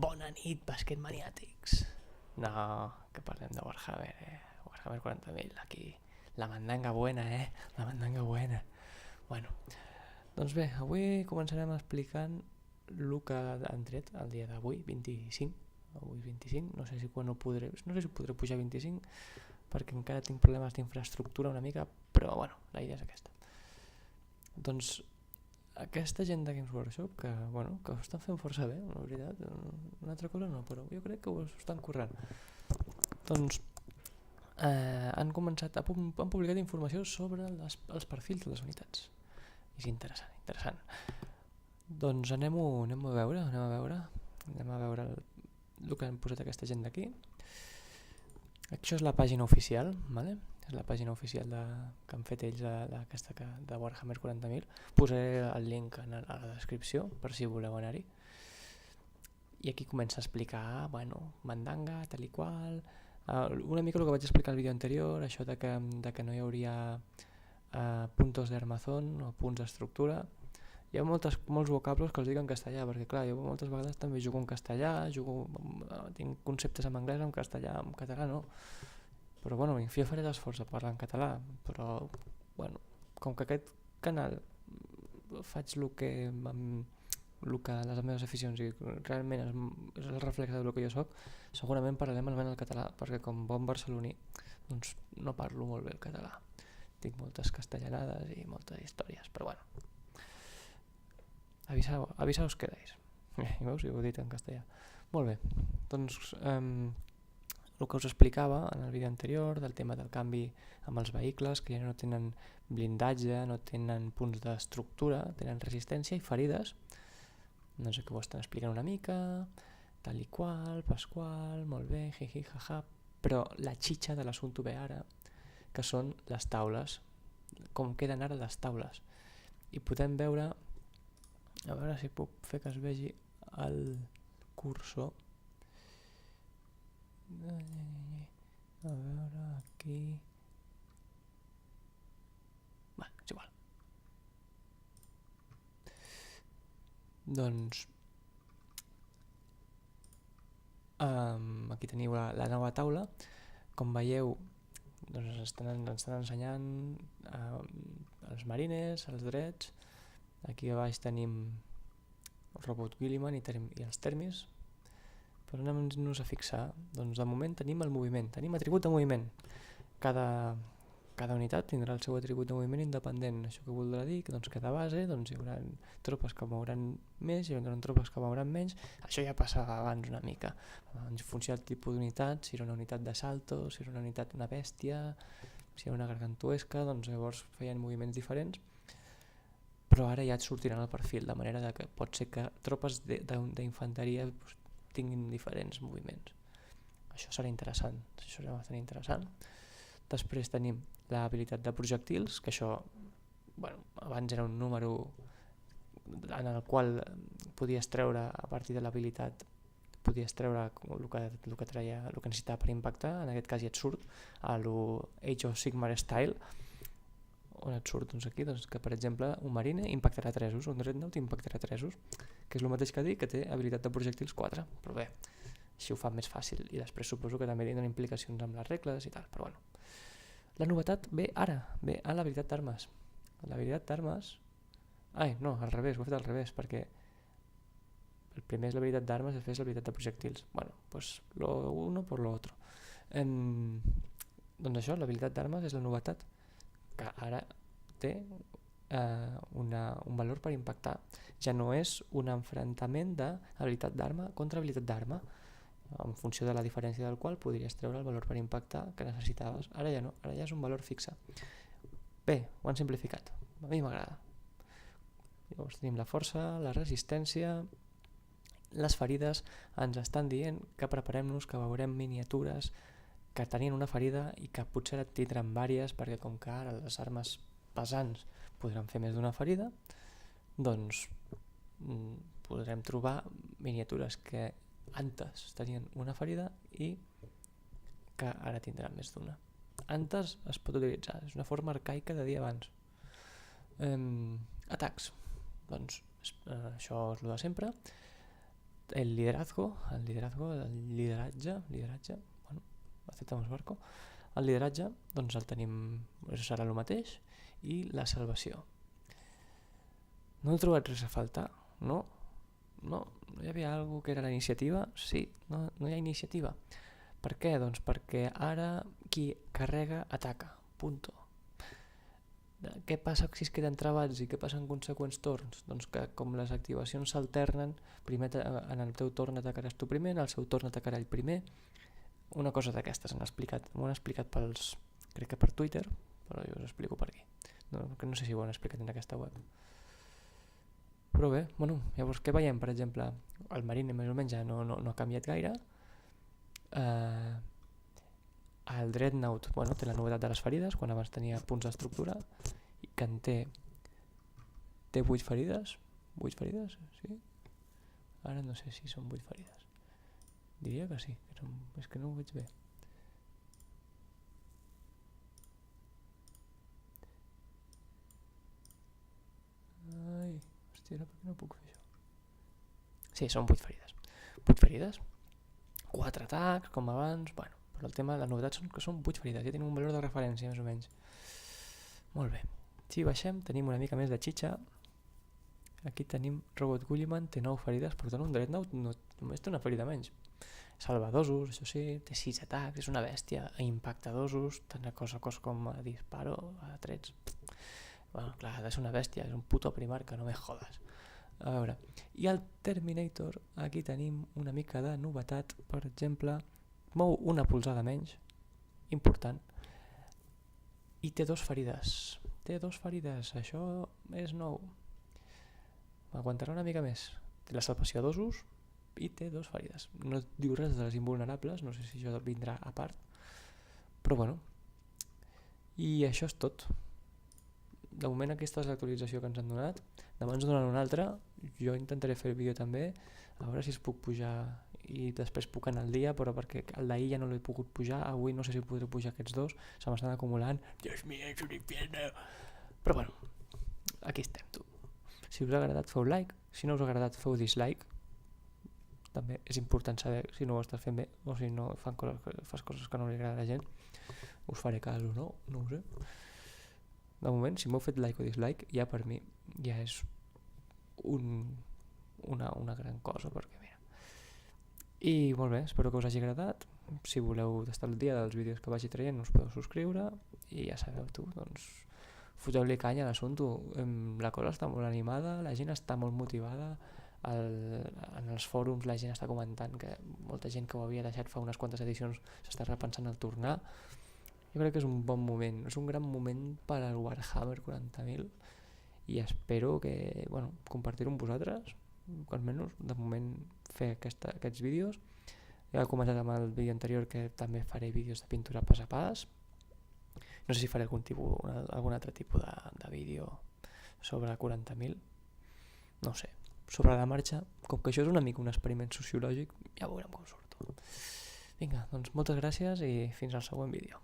bona nit, basquet maniàtics. No, que parlem de Warhammer, Warhammer 40.000, aquí. La mandanga buena, la mandanga buena. Bueno, doncs bé, avui començarem explicant el que han tret el dia d'avui, 25. Avui 25, no sé si podré pujar 25, perquè encara tinc problemes d'infraestructura una mica, però bueno, la idea és aquesta. Doncs aquesta gent de Games Workshop que ho estan fent força bé, la veritat, una altra cosa no, però jo crec que ho estan currant. Doncs han publicat informació sobre els perfils de les unitats. És interessant. Doncs anem a veure el que han posat aquesta gent d'aquí. Això és la pàgina oficial, vale? És la pàgina oficial que han fet ells de Warhammer 40.000. Posaré el link a la descripció per si voleu anar-hi. I aquí comença a explicar, mandanga, tal i qual, una mica el que vaig explicar al vídeo anterior, això de que no hi hauria puntos d'armazón o punts d'estructura. Hi ha molts vocables que els dic en castellà, perquè clar, jo moltes vegades també jugo en castellà, tinc conceptes en anglès, en castellà, en català no. Però jo faré l'esforç de parlar en català, però com que aquest canal faig el que les meves aficions i realment és el reflex del que jo soc, segurament parlarem almenys el català, perquè com bon barceloní doncs no parlo molt bé el català. Tinc moltes castellanades i moltes històries, però avisaos quedáis. Veus? Ho he dit en castellà. Molt bé, doncs el que us explicava en el vídeo anterior del tema del canvi amb els vehicles, que ja no tenen blindatge, no tenen punts d'estructura, tenen resistència i ferides. Doncs aquí ho estan explicant una mica, tal i qual, pasqual, molt bé, jiji, jaja, però la xitxa de l'assumpte ve ara, que són les taules, com queden ara les taules. I podem veure, a veure si puc fer que es vegi el cursor. A veure, aquí... és igual. Doncs aquí teniu la nova taula. Com veieu, doncs ens estan ensenyant els marines, els drets. Aquí a baix tenim el robot Guilliman i els termis. Però anem-nos a fixar. Doncs de moment tenim el moviment, tenim atribut de moviment. Cada unitat tindrà el seu atribut de moviment independent. Això que voldrà dir que cada base hi haurà tropes que mouran més i hi haurà tropes que mouran menys. Això ja passava abans una mica. En funció del tipus d'unitat, si era una unitat de salto, si era una unitat una bèstia, si era una gargantuesca, doncs llavors feien moviments diferents. Però ara ja et sortiran el perfil, de manera que pot ser que tropes d'infanteria tinguin diferents moviments. Això serà interessant, això serà bastant interessant. Després tenim l'habilitat de projectils, que això abans era un número en el qual podies treure a partir de l'habilitat, podies treure el que necessitava per impactar. En aquest cas ja et surt a l'Age of Sigmar Style, on et surt aquí que per exemple un marine impactarà 3 usos, un dreadnought impactarà 3 usos, que és el mateix que dir que té habilitat de projectils 4, però bé, així ho fa més fàcil i després suposo que també tindran implicacions amb les regles i tal, però la novetat ve ara, ve a l'habilitat d'armes. L'habilitat d'armes... no, al revés, ho he fet al revés, perquè el primer és l'habilitat d'armes i després l'habilitat de projectils. Pues lo uno por lo otro. Doncs això, l'habilitat d'armes és la novetat, que ara té un valor per impactar. Ja no és un enfrontament d'habilitat d'arma contra habilitat d'arma, en funció de la diferència del qual podries treure el valor per impactar que necessitaves. Ara ja no, ara ja és un valor fixe. Bé, ho han simplificat, a mi m'agrada. Llavors tenim la força, la resistència, les ferides. Ens estan dient que preparem-nos, que veurem miniatures que tenien una ferida i que potser tindran vàries, perquè com que ara les armes pesants podran fer més d'una ferida, doncs podrem trobar miniatures que antes tenien una ferida i que ara tindran més d'una. Antes es pot utilitzar, és una forma arcaica de dir abans. Atacs, doncs això és el de sempre. el lideratge, bueno, aceptamos barco. El lideratge, doncs el tenim, serà el mateix, i la salvació. No he trobat res a faltar, no hi havia alguna que era la iniciativa? Sí, no hi ha iniciativa. Per què? Doncs perquè ara qui carrega ataca, punto. Què passa si es queden travats i què passa en conseqüents torns? Doncs que com les activacions s'alternen, primer en el teu torn atacaràs tu primer, en el seu torn atacarà ell primer. Una cosa d'aquestes m'ho han explicat pels, crec que per Twitter, però jo us explico per aquí. No sé si ho han explicat en aquesta web. Però bé, bueno, llavors què veiem? Per exemple, el Marine més o menys ja no ha canviat gaire. El Dreadnought, bueno, té la novetat de les ferides, quan abans tenia punts d'estructura, i que en té 8 ferides. 8 ferides, sí? Ara no sé si són 8 ferides. Diria que sí, és que no ho veig bé. Ai, hòstia, per què no puc fer això? Sí, són 8 ferides. 8 ferides, 4 atacs, com abans, bueno, però el tema, la novetat són que són 8 ferides, ja tenim un valor de referència, més o menys. Molt bé. Si baixem, tenim una mica més de xitxa. Aquí tenim Robot Gulliman, té 9 ferides, per tant un Dreadnought només té una ferida menys. Salva 2 usos, això sí, té 6 atacs, és una bèstia, impacta 2 usos, tant a cos com a disparo, a trets. Bueno, clar, ha de ser una bèstia, és un puto primarca, no me jodes. A veure, i el Terminator, aquí tenim una mica de novetat, per exemple, mou una polzada menys, important, i té 2 ferides. Té 2 ferides, això és nou. M'aguantarà una mica més. Té la salvació a 2 usos i té 2 ferides. No et diu res de les invulnerables, no sé si això vindrà a part, però bueno. I això és tot. De moment aquesta és l'actualització que ens han donat. Demà ens donen una altra, jo intentaré fer el vídeo també, a veure si es puc pujar i després puc anar al dia, però perquè el d'ahir ja no l'he pogut pujar, avui no sé si podré pujar aquests dos, se m'estan acumulant. Dios mío, és un infierno. Però bueno, aquí estem, tu. Si us ha agradat feu like, si no us ha agradat feu dislike. També és important saber si no ho estàs fent bé o si no fas coses que no li agrada a la gent. Us faré cas o no, no ho sé. De moment, si m'heu fet like o dislike, ja per mi ja és una gran cosa, perquè mira. I molt bé, espero que us hagi agradat. Si voleu estar al dia dels vídeos que vagi traient us podeu subscriure i ja sabeu tu, doncs foteu-li canya a l'assumpte. La cosa està molt animada, la gent està molt motivada, en els fòrums la gent està comentant que molta gent que ho havia deixat fa unes quantes edicions s'està repensant el tornar. Jo crec que és un bon moment, és un gran moment per al Warhammer 40.000 i espero que, bueno, compartir-ho amb vosaltres, almenys de moment fer aquests vídeos. Ja he comentat amb el vídeo anterior que també faré vídeos de pintura pas a pas. No sé si faré algun altre tipus de vídeo sobre 40.000, no sé, sobre la marxa. Com que això és una mica un experiment sociològic, ja veurem com surto. Vinga, doncs moltes gràcies i fins al següent vídeo.